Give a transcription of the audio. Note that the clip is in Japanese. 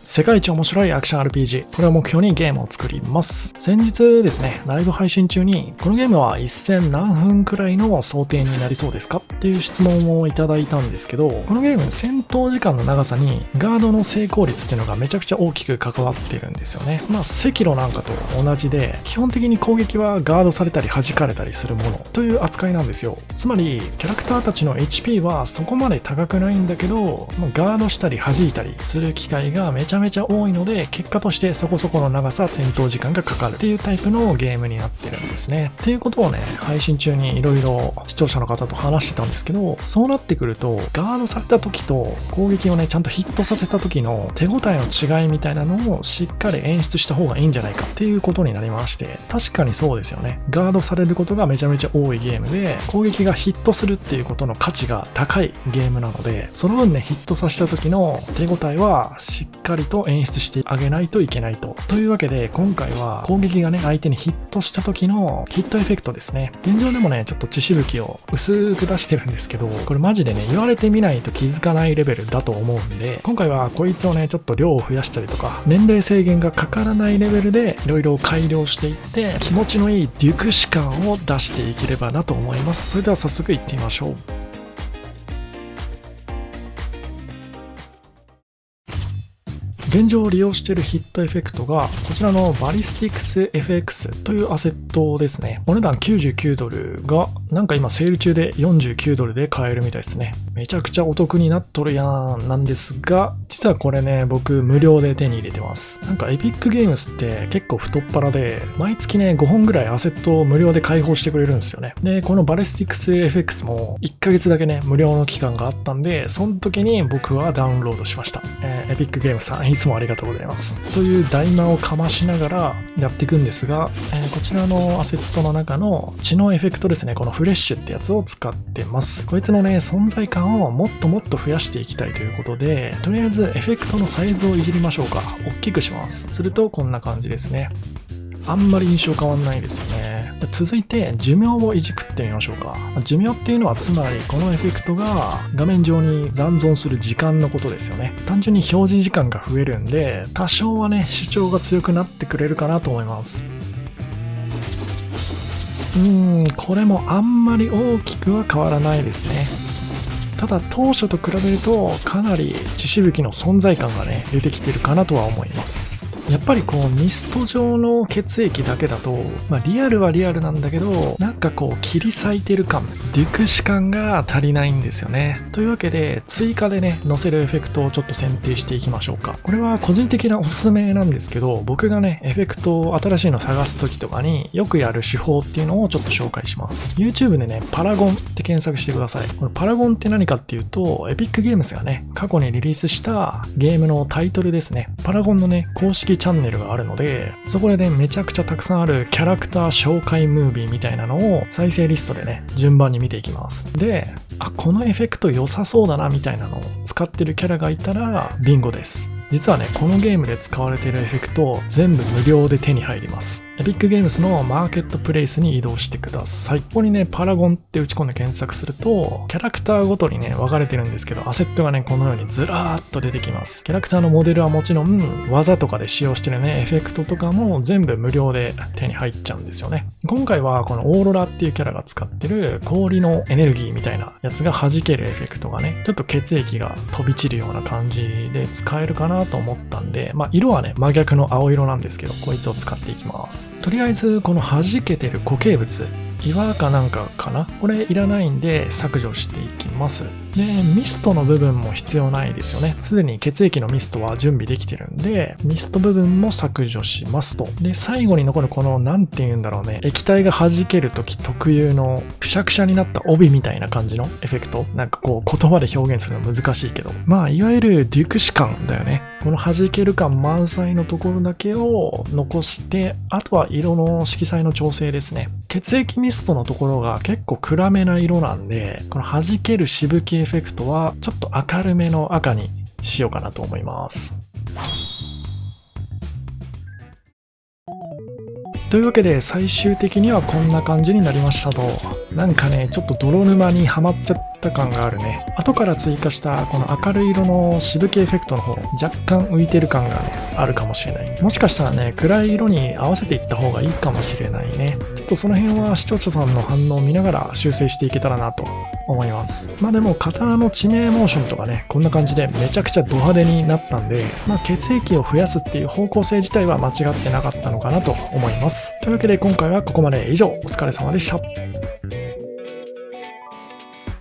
世界一面白いアクション RPG。これを目標にゲームを作ります。先日ですね、ライブ配信中に、このゲームは1000何分くらいの想定になりそうですかっていう質問をいただいたんですけど、このゲーム戦闘時間の長さにガードの成功率っていうのがめちゃくちゃ大きく関わってるんですよね。赤炉なんかと同じで、基本的に攻撃はガードされたり弾かれたりするものという扱いなんですよ。つまり、キャラクターたちの HP はそこまで高くないんだけど、ガードしたり弾いたりする機会がめちゃめちゃ多いので、結果としてそこそこの長さ戦闘時間がかかるっていうタイプのゲームになってるんですね。っていうことをね、配信中にいろいろ視聴者の方と話してたんですけど、そうなってくるとガードされた時と攻撃をねちゃんとヒットさせた時の手応えの違いみたいなのをしっかり演出した方がいいんじゃないかっていうことになりまして、確かにそうですよね。ガードされることがめちゃめちゃ多いゲームで、攻撃がヒットするっていうことの価値が高いゲームなので、その分ねヒットさせた時の手応えはしっかりと演出してあげないといけないと。というわけで今回は攻撃がね相手にヒットした時のヒットエフェクトですね。現状でもねちょっと血しぶきを薄く出してるんですけど、これマジでね言われてみないと気づかないレベルだと思うんで、今回はこいつをねちょっと量を増やしたりとか、年齢制限がかからないレベルでいろいろ改良していって気持ちのいいデュクシ感を出していければなと思います。それでは早速いってみましょう。現状利用しているヒットエフェクトがこちらのバリスティクス FX というアセットですね。お値段99ドルがなんか今セール中で49ドルで買えるみたいですね。めちゃくちゃお得になっとるやんなんですが、実はこれね僕無料で手に入れてます。なんかエピックゲームスって結構太っ腹で毎月ね5本ぐらいアセットを無料で開放してくれるんですよね。でこのバリスティクス FX も1ヶ月だけね無料の期間があったんで、その時に僕はダウンロードしました。エピックゲームさんいつもありがとうございます。という大魔をかましながらやっていくんですが、こちらのアセットの中の血のエフェクトですね、このフレッシュってやつを使ってます。こいつのね、存在感をもっともっと増やしていきたいということで、とりあえずエフェクトのサイズをいじりましょうか。大きくします。するとこんな感じですね。あんまり印象変わんないですよね。続いて寿命をいじくってみましょうか。寿命っていうのはつまりこのエフェクトが画面上に残存する時間のことですよね。単純に表示時間が増えるんで、多少はね主張が強くなってくれるかなと思います。これもあんまり大きくは変わらないですね。ただ当初と比べるとかなり血しぶきの存在感がね出てきてるかなとは思います。やっぱりこうミスト状の血液だけだと、リアルはリアルなんだけど、なんかこう切り裂いてる感、デュクシ感が足りないんですよね。というわけで追加でね載せるエフェクトをちょっと選定していきましょうか。これは個人的なおすすめなんですけど、僕がねエフェクトを新しいの探す時とかによくやる手法っていうのをちょっと紹介します。 YouTube でねパラゴンって検索してください。このパラゴンって何かっていうと、エピックゲームズがね過去にリリースしたゲームのタイトルですね。パラゴンのね公式チャンネルがあるので、そこでねめちゃくちゃたくさんあるキャラクター紹介ムービーみたいなのを再生リストでね順番に見ていきます。で、このエフェクト良さそうだなみたいなのを使ってるキャラがいたらビンゴです。実はねこのゲームで使われているエフェクト全部無料で手に入ります。エピックゲームスのマーケットプレイスに移動してください。ここにねパラゴンって打ち込んで検索すると、キャラクターごとにね分かれてるんですけど、アセットがねこのようにずらーっと出てきます。キャラクターのモデルはもちろん、技とかで使用してるねエフェクトとかも全部無料で手に入っちゃうんですよね。今回はこのオーロラっていうキャラが使ってる氷のエネルギーみたいなやつが弾けるエフェクトがね、ちょっと血液が飛び散るような感じで使えるかなと思ったんで、色はね真逆の青色なんですけど、こいつを使っていきます。とりあえずこの弾けてる固形物、岩かなんかかな、これいらないんで削除していきます。で、ミストの部分も必要ないですよね。すでに血液のミストは準備できてるんで、ミスト部分も削除しますと。で、最後に残るこのなんて言うんだろうね、液体が弾ける時特有のくしゃくしゃになった帯みたいな感じのエフェクト、なんかこう言葉で表現するの難しいけど、いわゆるデュクシ感だよね。この弾ける感満載のところだけを残して、あとは色の色彩の調整ですね。血液ミストのところが結構暗めな色なんで、この弾けるしぶきエフェクトはちょっと明るめの赤にしようかなと思います。というわけで最終的にはこんな感じになりましたと。なんかね、ちょっと泥沼にはまっちゃった感があるね。後から追加したこの明るい色のしぶきエフェクトの方、若干浮いてる感がね、あるかもしれない。もしかしたらね、暗い色に合わせていった方がいいかもしれないね。ちょっとその辺は視聴者さんの反応を見ながら修正していけたらなと思います。まあでも刀の致命モーションとかね、こんな感じでめちゃくちゃド派手になったんで、まあ血液を増やすっていう方向性自体は間違ってなかったのかなと思います。というわけで今回はここまで。以上、お疲れ様でした。